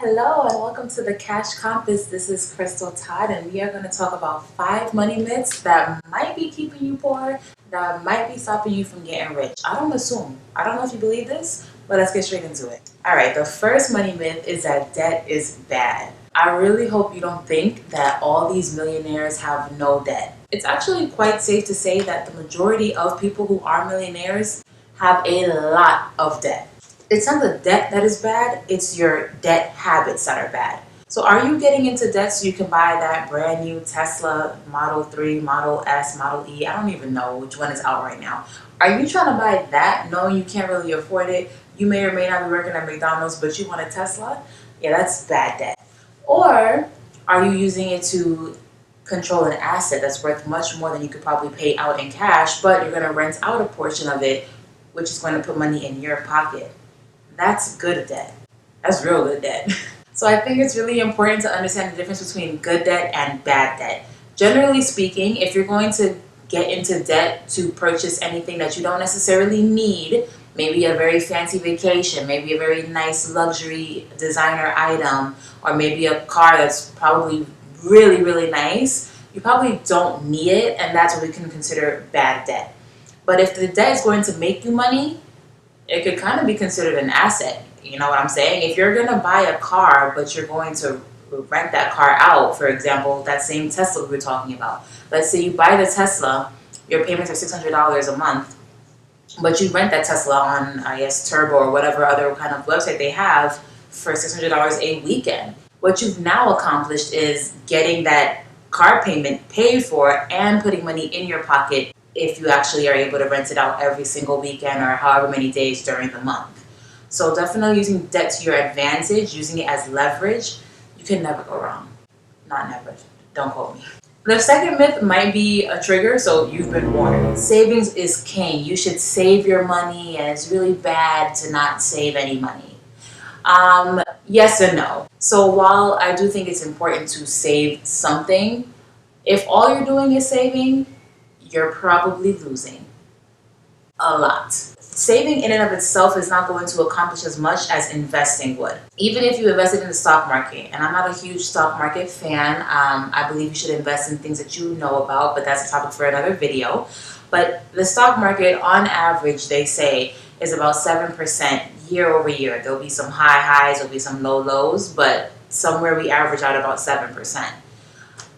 Hello and welcome to the Cash Compass. This is Crystal Todd, and we are going to talk about 5 money myths that might be keeping you poor, that might be stopping you from getting rich. I don't assume. I don't know if you believe this, but let's get straight into it. All right, the first money myth is that debt is bad. I really hope you don't think that all these millionaires have no debt. It's actually quite safe to say that the majority of people who are millionaires have a lot of debt. It's not the debt that is bad, it's your debt habits that are bad. So are you getting into debt so you can buy that brand new Tesla Model 3, Model S, Model E? I don't even know which one is out right now. Are you trying to buy that knowing you can't really afford it? You may or may not be working at McDonald's, but you want a Tesla? Yeah, that's bad debt. Or are you using it to control an asset that's worth much more than you could probably pay out in cash, but you're going to rent out a portion of it, which is going to put money in your pocket? That's good debt. That's real good debt. So I think it's really important to understand the difference between good debt and bad debt. Generally speaking, if you're going to get into debt to purchase anything that you don't necessarily need, maybe a very fancy vacation, maybe a very nice luxury designer item, or maybe a car that's probably really, really nice, you probably don't need it, and that's what we can consider bad debt. But if the debt is going to make you money, it could kind of be considered an asset. You know what I'm saying? If you're gonna buy a car, but you're going to rent that car out, for example, that same Tesla we were talking about. Let's say you buy the Tesla, your payments are $600 a month, but you rent that Tesla on, I guess, Turbo or whatever other kind of website they have for $600 a weekend. What you've now accomplished is getting that car payment paid for and putting money in your pocket if you actually are able to rent it out every single weekend or however many days during the month. So definitely using debt to your advantage, using it as leverage, you can never go wrong. Not never. Don't quote me. The second myth might be a trigger, so you've been warned. Savings is king. You should save your money, and it's really bad to not save any money. Yes and no. So while I do think it's important to save something, if all you're doing is saving, you're probably losing a lot. Saving in and of itself is not going to accomplish as much as investing would. Even if you invested in the stock market, and I'm not a huge stock market fan, I believe you should invest in things that you know about, but that's a topic for another video. But the stock market, on average, they say, is about 7% year over year. There'll be some high highs, there'll be some low lows, but somewhere we average out about 7%.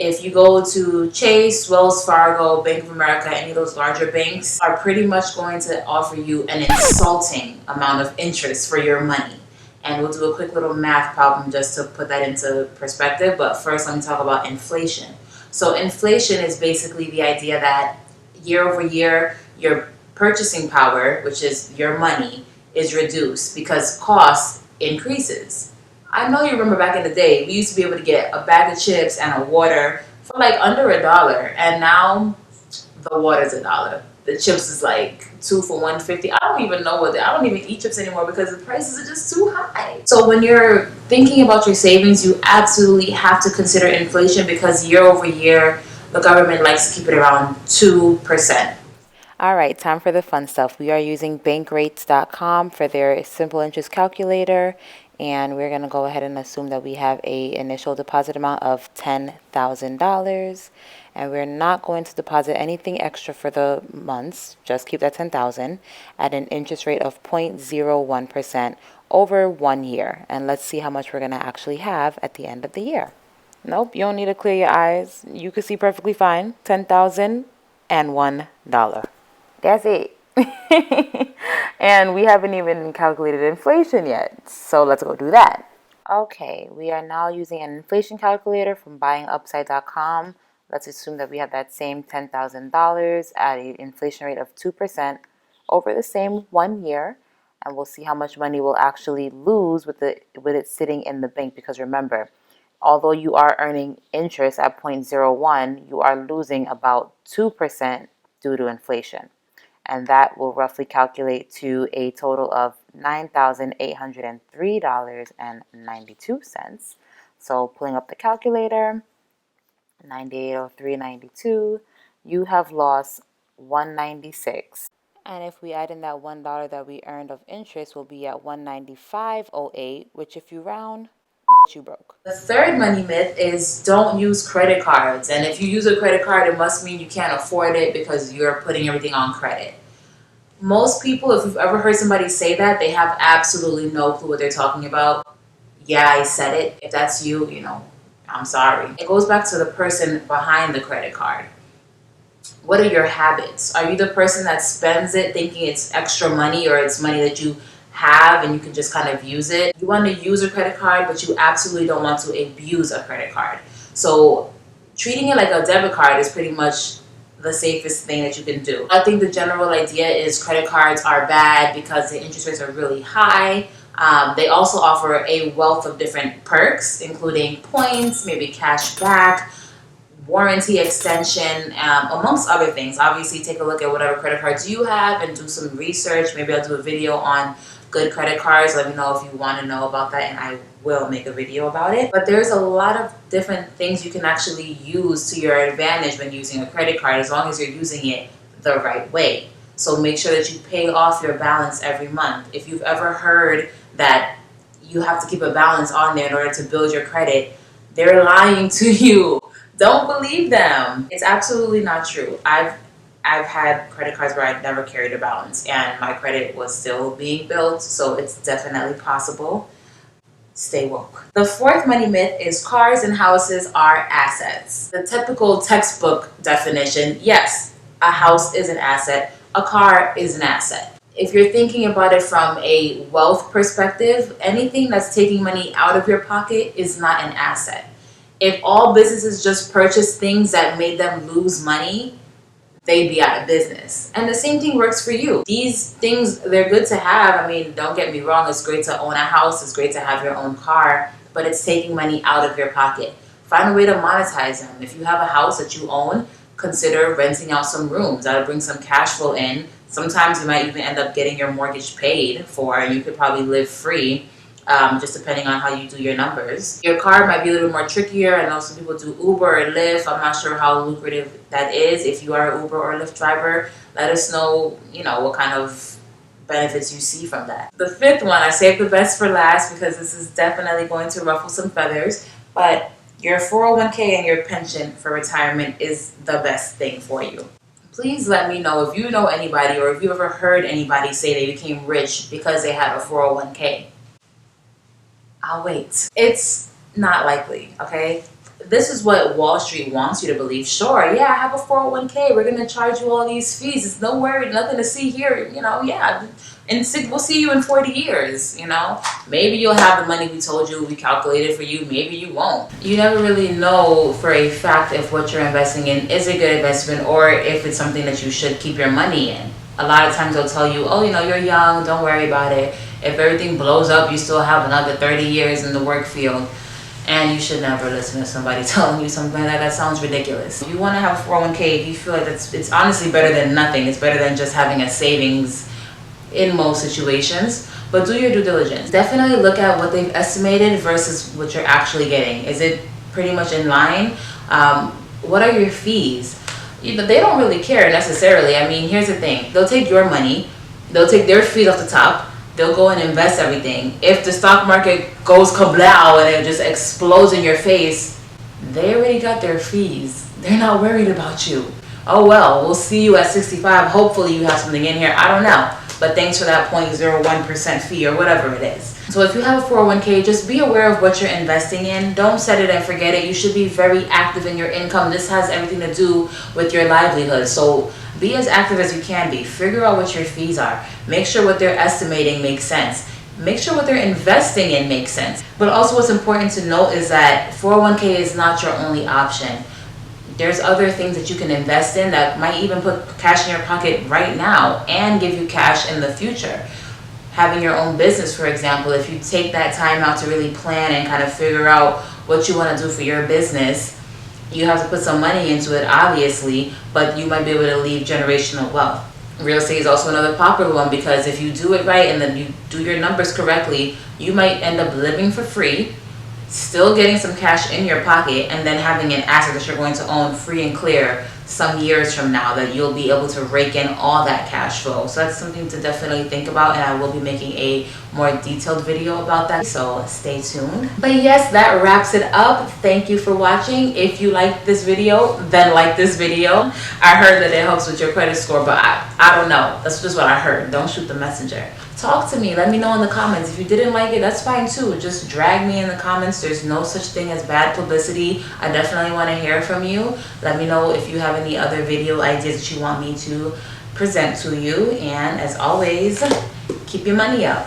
If you go to Chase, Wells Fargo, Bank of America, any of those larger banks are pretty much going to offer you an insulting amount of interest for your money. And we'll do a quick little math problem just to put that into perspective. But first, let me talk about inflation. So inflation is basically the idea that year over year, your purchasing power, which is your money, is reduced because cost increases. I know you remember back in the day, we used to be able to get a bag of chips and a water for like under $1, and now the water's $1. The chips is like 2 for 150. I don't even know I don't even eat chips anymore because the prices are just too high. So when you're thinking about your savings, you absolutely have to consider inflation because year over year, the government likes to keep it around 2%. All right, time for the fun stuff. We are using bankrates.com for their simple interest calculator, and we're going to go ahead and assume that we have a initial deposit amount of $10,000, and we're not going to deposit anything extra for the months. Just keep that 10,000 at an interest rate of 0.01% over 1 year, and let's see how much we're going to actually have at the end of the year. Nope, you don't need to clear your eyes. You can see perfectly fine. $10,001. That's it. And we haven't even calculated inflation yet. So let's go do that. Okay, we are now using an inflation calculator from buyingupside.com. Let's assume that we have that same $10,000 at an inflation rate of 2% over the same 1 year. And we'll see how much money we'll actually lose with it sitting in the bank. Because remember, although you are earning interest at 0.01, you are losing about 2% due to inflation. And that will roughly calculate to a total of $9,803.92. So pulling up the calculator, 9803.92, you have lost 196. And if we add in that $1 that we earned of interest, we'll be at 195.08, which if you round, you broke. The third money myth is don't use credit cards. And if you use a credit card, it must mean you can't afford it because you're putting everything on credit. Most people, if you've ever heard somebody say that, they have absolutely no clue what they're talking about. Yeah, I said it. If that's you, I'm sorry. It goes back to the person behind the credit card. What are your habits? Are you the person that spends it thinking it's extra money or it's money that you have and you can just kind of use it? You want to use a credit card, but you absolutely don't want to abuse a credit card. So treating it like a debit card is pretty much the safest thing that you can do. I think the general idea is credit cards are bad because the interest rates are really high. They also offer a wealth of different perks, including points, maybe cash back, warranty extension, amongst other things. Obviously, take a look at whatever credit cards you have and do some research. Maybe I'll do a video on good credit cards. Let me know if you want to know about that, and I will make a video about it. But there's a lot of different things you can actually use to your advantage when using a credit card, as long as you're using it the right way. So make sure that you pay off your balance every month. If you've ever heard that you have to keep a balance on there in order to build your credit, they're lying to you. Don't believe them. It's absolutely not true. I've had credit cards where I never carried a balance and my credit was still being built, so it's definitely possible. Stay woke. The fourth money myth is cars and houses are assets. The typical textbook definition, yes, a house is an asset, a car is an asset. If you're thinking about it from a wealth perspective, anything that's taking money out of your pocket is not an asset. If all businesses just purchased things that made them lose money, they'd be out of business. And the same thing works for you. These things, they're good to have. I mean, don't get me wrong, it's great to own a house, it's great to have your own car, but it's taking money out of your pocket. Find a way to monetize them. If you have a house that you own, consider renting out some rooms. That'll bring some cash flow in. Sometimes you might even end up getting your mortgage paid for, and you could probably live free. Just depending on how you do your numbers. Your car might be a little bit more trickier. I know some people do Uber or Lyft. I'm not sure how lucrative that is. If you are an Uber or Lyft driver, let us know, what kind of benefits you see from that. The fifth one, I saved the best for last because this is definitely going to ruffle some feathers, but your 401k and your pension for retirement is the best thing for you. Please let me know if you know anybody or if you ever heard anybody say they became rich because they had a 401k. I'll wait. It's not likely, okay? This is what Wall Street wants you to believe. Sure, yeah, I have a 401k. We're going to charge you all these fees. It's no worry, nothing to see here, yeah. And we'll see you in 40 years, Maybe you'll have the money we told you, we calculated for you. Maybe you won't. You never really know for a fact if what you're investing in is a good investment or if it's something that you should keep your money in. A lot of times they'll tell you, oh, you're young, don't worry about it. If everything blows up, you still have another 30 years in the work field. And you should never listen to somebody telling you something like that. That sounds ridiculous. If you want to have a 401k, if you feel like it's honestly better than nothing. It's better than just having a savings in most situations. But do your due diligence. Definitely look at what they've estimated versus what you're actually getting. Is it pretty much in line? What are your fees? They don't really care necessarily. I mean, here's the thing. They'll take your money. They'll take their fees off the top. They'll go and invest everything. If the stock market goes kablow and it just explodes in your face, they already got their fees. They're not worried about you. Oh well, we'll see you at 65. Hopefully you have something in here. I don't know. But thanks for that 0.01% fee or whatever it is. So if you have a 401k, just be aware of what you're investing in. Don't set it and forget it. You should be very active in your income. This has everything to do with your livelihood. So be as active as you can be. Figure out what your fees are. Make sure what they're estimating makes sense. Make sure what they're investing in makes sense. But also what's important to note is that 401k is not your only option. There's other things that you can invest in that might even put cash in your pocket right now and give you cash in the future. Having your own business, for example, if you take that time out to really plan and kind of figure out what you want to do for your business, you have to put some money into it, obviously, but you might be able to leave generational wealth. Real estate is also another popular one because if you do it right and then you do your numbers correctly, you might end up living for free, still getting some cash in your pocket, and then having an asset that you're going to own free and clear some years from now, that you'll be able to rake in all that cash flow. So that's something to definitely think about, and I will be making a more detailed video about that, so stay tuned. But yes, that wraps it up. Thank you for watching. If you liked this video, then like this video. I heard that it helps with your credit score, but I don't know. That's just what I heard. Don't shoot the messenger. Talk to me. Let me know in the comments. If you didn't like it, that's fine too. Just drag me in the comments. There's no such thing as bad publicity. I definitely want to hear from you. Let me know if you have any other video ideas that you want me to present to you. And as always, keep your money up.